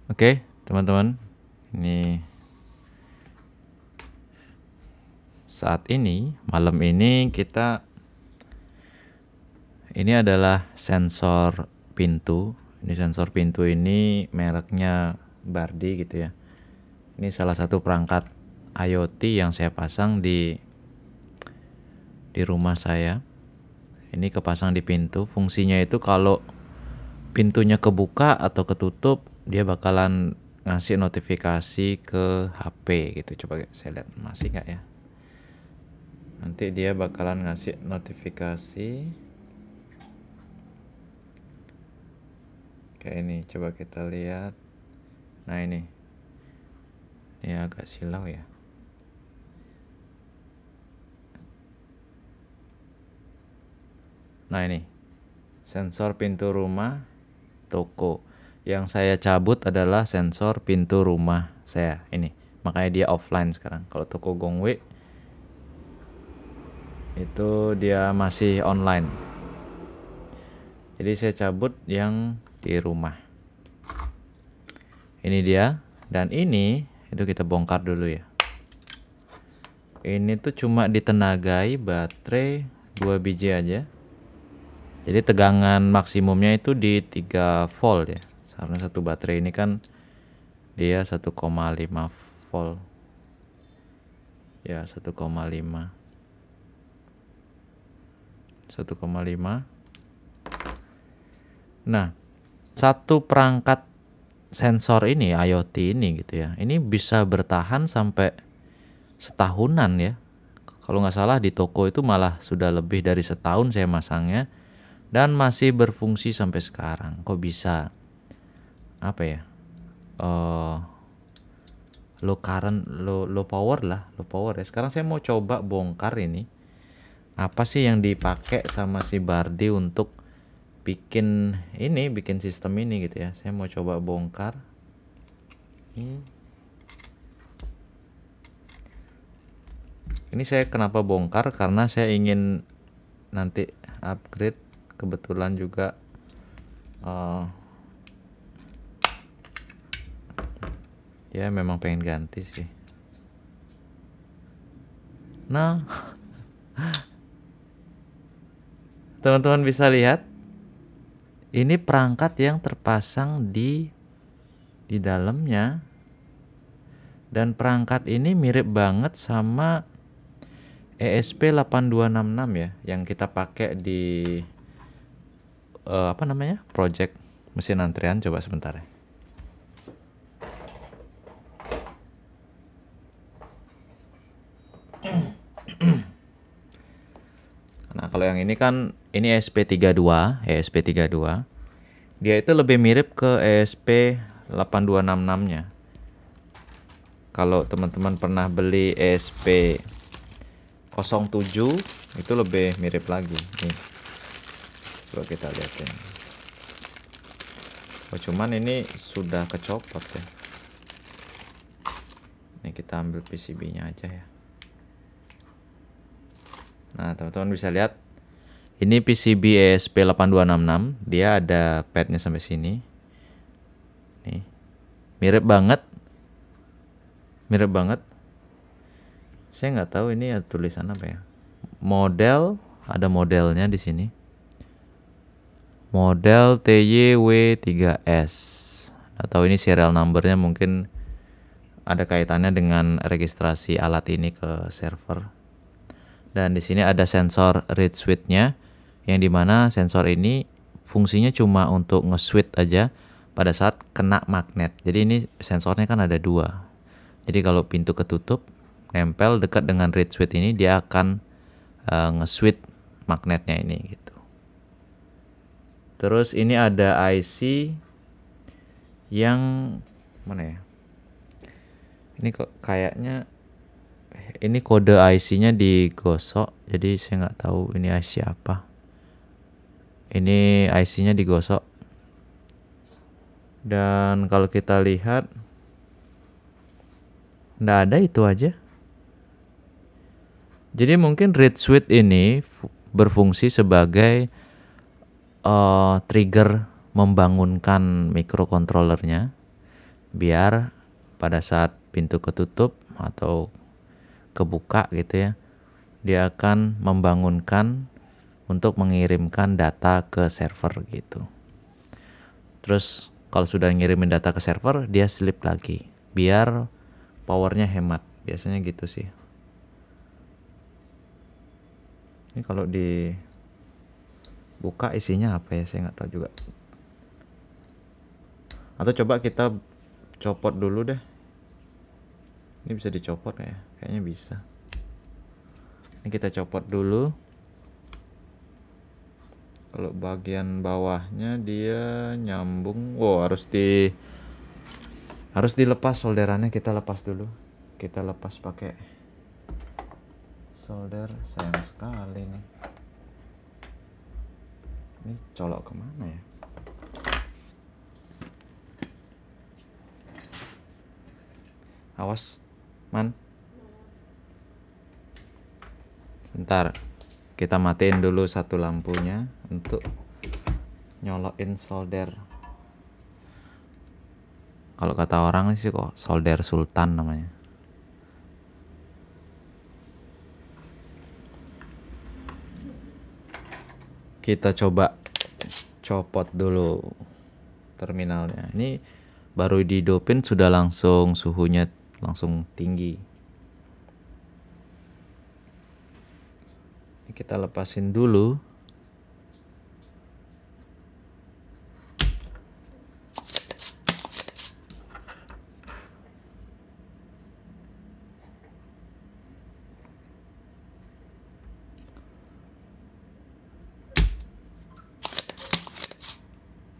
Oke, teman-teman, ini saat ini, malam ini ini adalah sensor pintu. Ini sensor pintu ini mereknya Bardi gitu ya. Ini salah satu perangkat IoT yang saya pasang di rumah saya. Ini kepasang di pintu. Fungsinya itu kalau pintunya kebuka atau ketutup, dia bakalan ngasih notifikasi ke HP gitu. Coba saya lihat masih nggak ya. Nanti dia bakalan ngasih notifikasi kayak ini. Coba kita lihat. Nah ini agak silau ya. Nah ini sensor pintu rumah toko. Yang saya cabut adalah sensor pintu rumah saya ini. Makanya dia offline sekarang. Kalau toko Gongwe itu dia masih online. Jadi saya cabut yang di rumah. Ini dia. Dan ini itu kita bongkar dulu ya. Ini tuh cuma ditenagai baterai 2 biji aja. Jadi tegangan maksimumnya itu di 3 volt ya. Karena satu baterai ini kan dia 1,5 volt. Ya, 1,5. 1,5. Nah, satu perangkat sensor ini, IoT ini gitu ya. Ini bisa bertahan sampai setahunan ya. Kalau nggak salah di toko itu malah sudah lebih dari setahun saya masangnya. Dan masih berfungsi sampai sekarang. Kok bisa? Apa ya? Low current, low power ya. Sekarang saya mau coba bongkar ini. Apa sih yang dipakai sama si Bardi untuk bikin sistem ini gitu ya. Saya mau coba bongkar. Ini saya kenapa bongkar? Karena saya ingin nanti upgrade. Kebetulan juga ya memang pengen ganti sih. Nah, teman-teman bisa lihat ini perangkat yang terpasang di dalamnya, dan perangkat ini mirip banget sama ESP8266 ya, yang kita pakai di project mesin antrean. Coba sebentar ya. Nah, kalau yang ini kan ini ESP32. Dia itu lebih mirip ke ESP8266-nya. Kalau teman-teman pernah beli ESP07 itu lebih mirip lagi. Nih. Coba kita lihatin. Cuman ini sudah kecopot ya. Ini kita ambil PCB-nya aja ya. Nah, teman-teman bisa lihat ini PCB ESP8266, dia ada padnya sampai sini. Nih. Mirip banget. Saya nggak tahu ini tulisan apa ya. Model, ada modelnya di sini. Model TYW3S. Atau ini serial numbernya mungkin ada kaitannya dengan registrasi alat ini ke server. Dan di sini ada sensor read switch-nya, yang dimana sensor ini fungsinya cuma untuk nge-switch aja pada saat kena magnet. Jadi ini sensornya kan ada 2. Jadi kalau pintu ketutup, nempel dekat dengan read switch ini, dia akan nge-switch magnetnya ini gitu. Terus ini ada IC yang mana ya? Ini kok kayaknya ini kode IC-nya digosok, jadi saya nggak tahu ini IC apa. Ini IC-nya digosok. Dan kalau kita lihat, nggak ada, itu aja. Jadi mungkin read switch ini berfungsi sebagai trigger membangunkan microcontrollernya. biar pada saat pintu ketutup atau kebuka gitu ya, dia akan membangunkan untuk mengirimkan data ke server gitu. Terus kalau sudah ngirimin data ke server, dia sleep lagi biar powernya hemat. Biasanya gitu sih. Ini kalau dibuka isinya apa ya, saya nggak tahu juga. Atau coba kita copot dulu deh. Ini bisa dicopot ya? Kayaknya bisa. Ini kita copot dulu. Kalau bagian bawahnya dia nyambung. Wow, harus dilepas solderannya. Kita lepas dulu. Kita lepas pakai solder. Sayang sekali nih. Ini colok kemana ya? Awas, Man. Bentar, kita matiin dulu satu lampunya untuk nyolokin solder. Kalau kata orang sih kok solder sultan namanya. Kita coba copot dulu terminalnya. Ini baru dihidupin sudah langsung suhunya langsung tinggi. Ini kita lepasin dulu.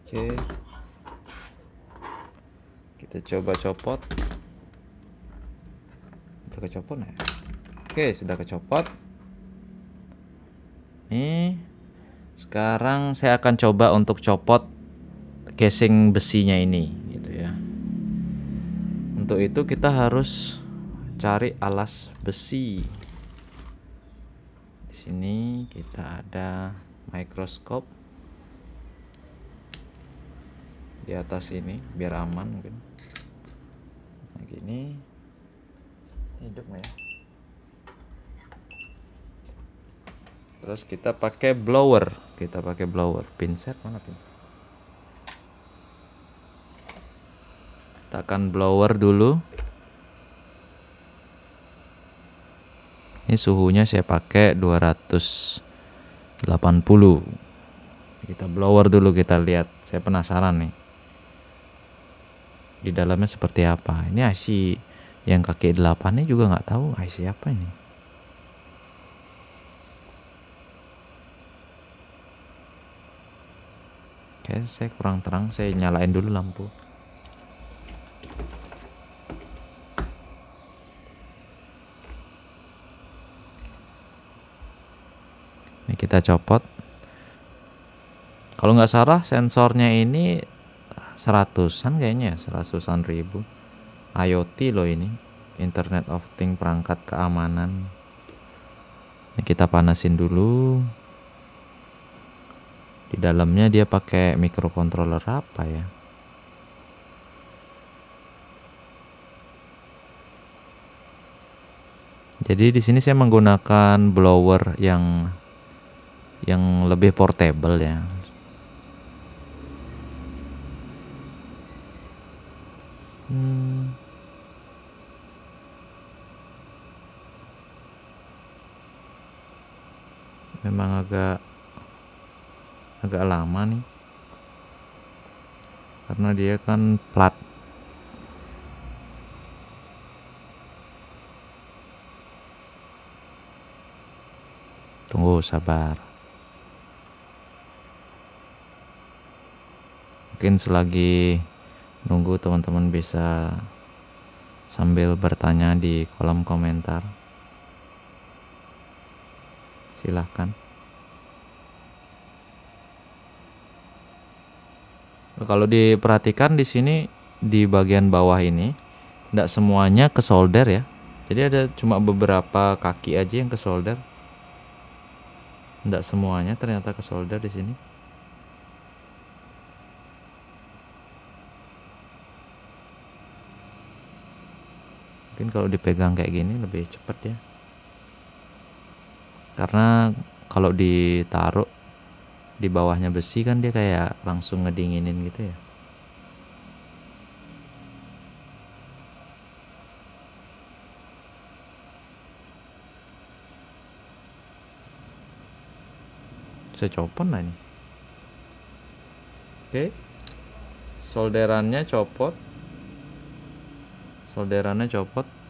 Oke. Kita coba copot. Udah kecopot ya? Oke, sudah kecopot. Nih, sekarang saya akan coba untuk copot casing besinya ini gitu ya. Untuk itu kita harus cari alas besi. Di sini kita ada mikroskop di atas ini biar aman mungkin. Nah, gini. Hidup nggak ya? Terus kita pakai blower. Pinset mana pinset? Tekan blower dulu. Ini suhunya saya pakai 280. Kita blower dulu, kita lihat. Saya penasaran nih. Di dalamnya seperti apa? Ini IC yang kaki 8 ini juga nggak tahu IC apa ini. Oke, saya kurang terang, saya nyalain dulu lampu. Ini kita copot. Kalau nggak salah sensornya ini 100-an kayaknya, 100-an ribu. IoT loh ini, Internet of Things, perangkat keamanan. Ini kita panasin dulu. Di dalamnya dia pakai microcontroller apa ya? Jadi di sini saya menggunakan blower yang lebih portable ya. Memang agak lama nih karena dia kan plat. Tunggu, sabar. Mungkin selagi nunggu teman-teman bisa sambil bertanya di kolom komentar. Silahkan. Kalau diperhatikan di sini di bagian bawah ini tidak semuanya ke solder ya. Jadi ada cuma beberapa kaki aja yang ke solder. Tidak semuanya ternyata ke solder di sini. Mungkin kalau dipegang kayak gini lebih cepet ya, karena kalau ditaruh di bawahnya besi kan dia kayak langsung ngedinginin gitu ya. Saya copot lah ini. Oke, solderannya copot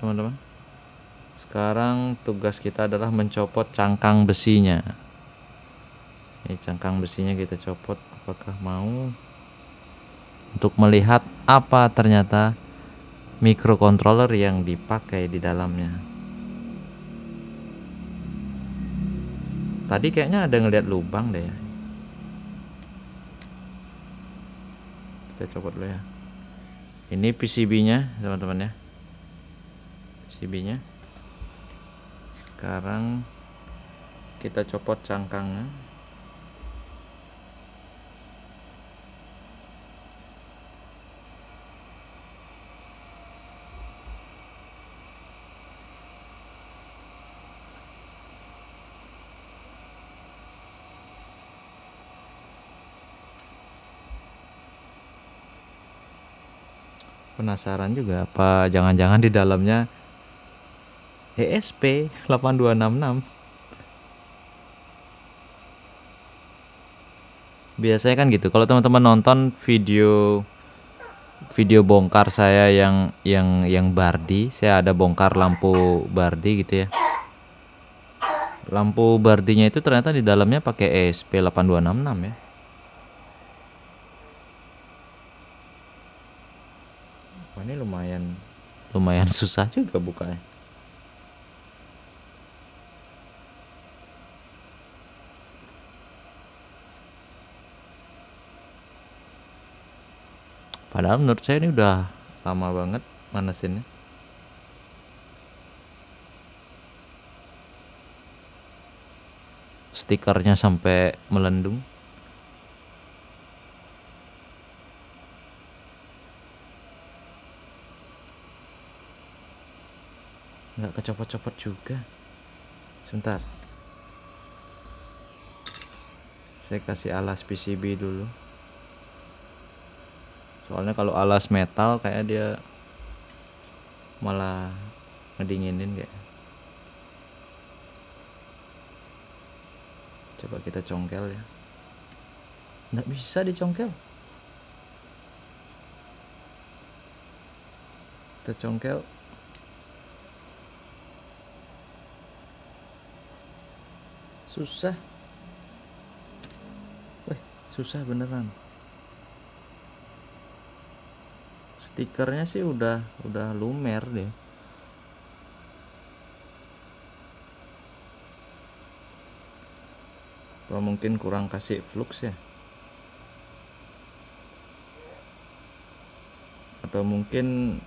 teman-teman. Sekarang tugas kita adalah mencopot cangkang besinya. Ini cangkang besinya kita copot. Apakah mau? Untuk melihat apa ternyata microcontroller yang dipakai di dalamnya. Tadi kayaknya ada ngeliat lubang deh ya. Kita copot dulu ya. Ini PCB-nya teman-teman ya. PCB-nya. Sekarang kita copot cangkangnya. Penasaran juga apa jangan-jangan di dalamnya ESP8266. Biasanya kan gitu. Kalau teman-teman nonton video bongkar saya yang Bardi, saya ada bongkar lampu Bardi gitu ya. Lampu Bardinya itu ternyata di dalamnya pakai ESP8266 ya. Wah, ini lumayan susah juga bukanya. Padahal menurut saya ini udah lama banget manesinnya. Stikernya sampai melendung. Nggak kecopot-copot juga. Sebentar. Saya kasih alas PCB dulu. Soalnya kalau alas metal kayak dia malah ngedinginin kayak. Coba kita congkel ya. Nggak bisa dicongkel. Kita congkel. Susah. Wih, susah beneran. Stikernya sih udah lumer deh. Atau mungkin kurang kasih flux ya. Atau mungkin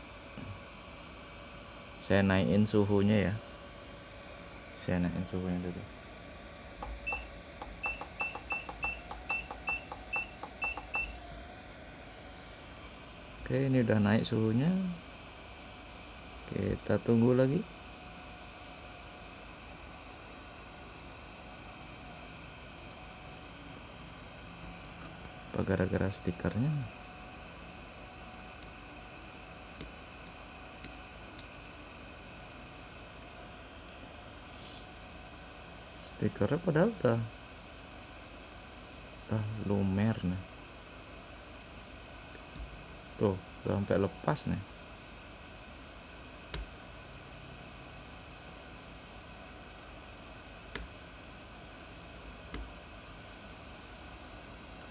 saya naikin suhunya ya. Saya naikin suhunya dulu. Oke, ini udah naik suhunya. Kita tunggu lagi. Apa gara-gara stikernya? Stikernya padahal udah lumer nih. Tuh, udah sampai lepas nih.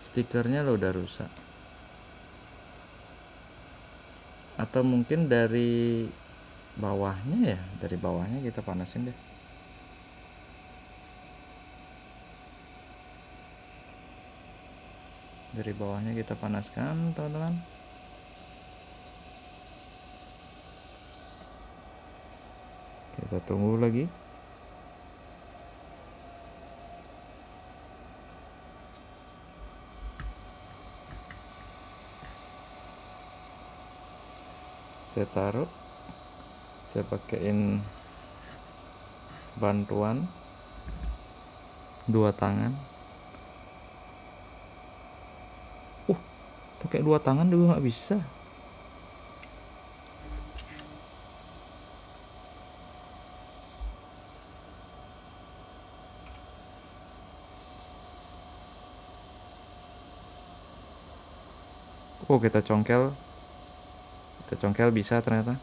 Stikernya lo udah rusak. Atau mungkin dari bawahnya ya, dari bawahnya kita panasin deh. Dari bawahnya kita panaskan, teman-teman. Kita tunggu lagi. Saya taruh. Saya pakaiin bantuan 2 tangan. Pakai 2 tangan juga nggak bisa. Kita congkel bisa ternyata.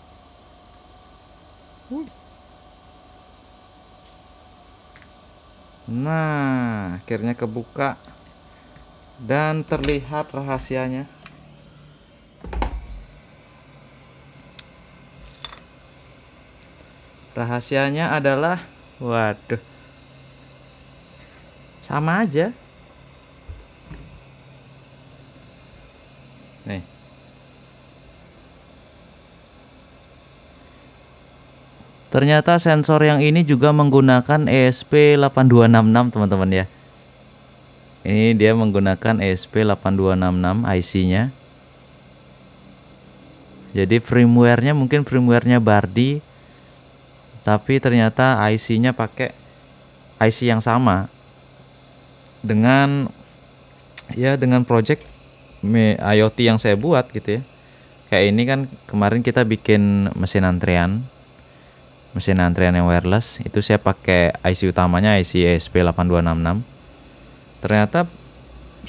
Nah, akhirnya kebuka dan terlihat rahasianya. Rahasianya adalah, waduh, sama aja. Nih. Ternyata sensor yang ini juga menggunakan ESP8266 teman-teman ya. Ini dia menggunakan ESP8266 IC-nya. Jadi firmware-nya mungkin firmware-nya Bardi, tapi ternyata IC-nya pakai IC yang sama dengan project IoT yang saya buat gitu ya. Kayak ini kan kemarin kita bikin mesin antrian yang wireless, itu saya pakai IC utamanya IC ESP8266. Ternyata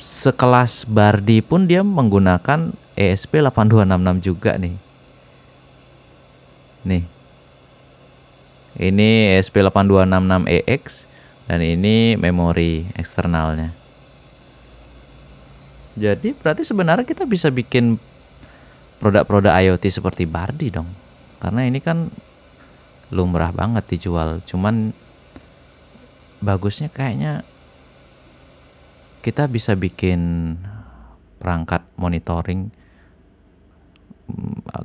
sekelas Bardi pun dia menggunakan ESP8266 juga nih. Ini ESP8266EX dan ini memori eksternalnya. Jadi berarti sebenarnya kita bisa bikin produk-produk IoT seperti Bardi dong. Karena ini kan lumrah banget dijual. Cuman bagusnya kayaknya kita bisa bikin perangkat monitoring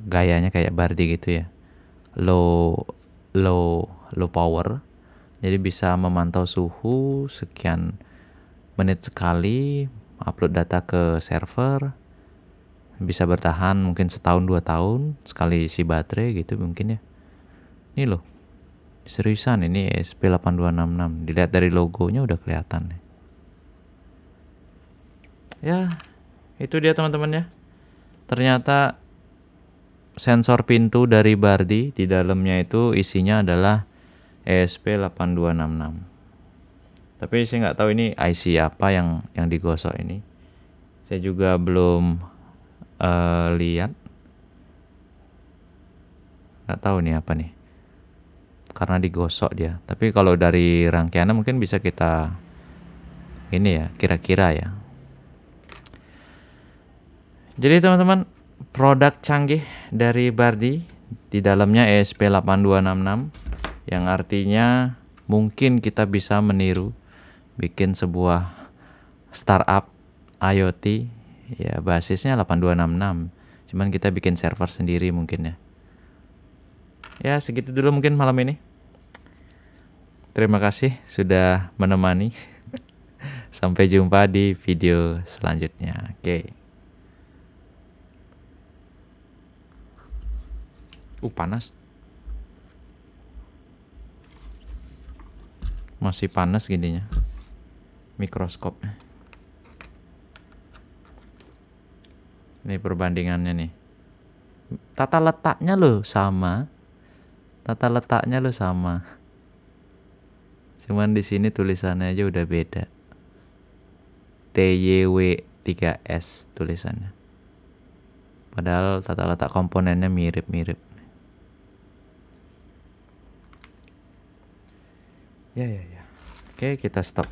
gayanya kayak Bardi gitu ya. Low power. Jadi bisa memantau suhu sekian menit sekali, upload data ke server, bisa bertahan mungkin setahun 2 tahun sekali isi baterai gitu mungkin ya. Ini loh, seriusan ini ESP8266. Dilihat dari logonya udah kelihatan. Ya, itu dia teman-teman ya. Ternyata sensor pintu dari Bardi, di dalamnya itu isinya adalah ESP8266. Tapi saya nggak tahu ini IC apa yang digosok ini. Saya juga belum lihat. Nggak tahu nih apa nih. Karena digosok dia. Tapi kalau dari rangkaiannya mungkin bisa kita ini ya, kira-kira ya. Jadi teman-teman, produk canggih dari Bardi, di dalamnya ESP8266, yang artinya mungkin kita bisa meniru bikin sebuah startup IoT ya, basisnya 8266. Cuman kita bikin server sendiri mungkin ya. Ya segitu dulu mungkin malam ini. Terima kasih sudah menemani. Sampai jumpa di video selanjutnya. Oke. Panas. Masih panas gininya. Mikroskop. Ini perbandingannya nih. Tata letaknya loh sama. Cuman di sini tulisannya aja udah beda. TYW3S tulisannya. Padahal tata letak komponennya mirip-mirip. Ya. Oke, kita stop.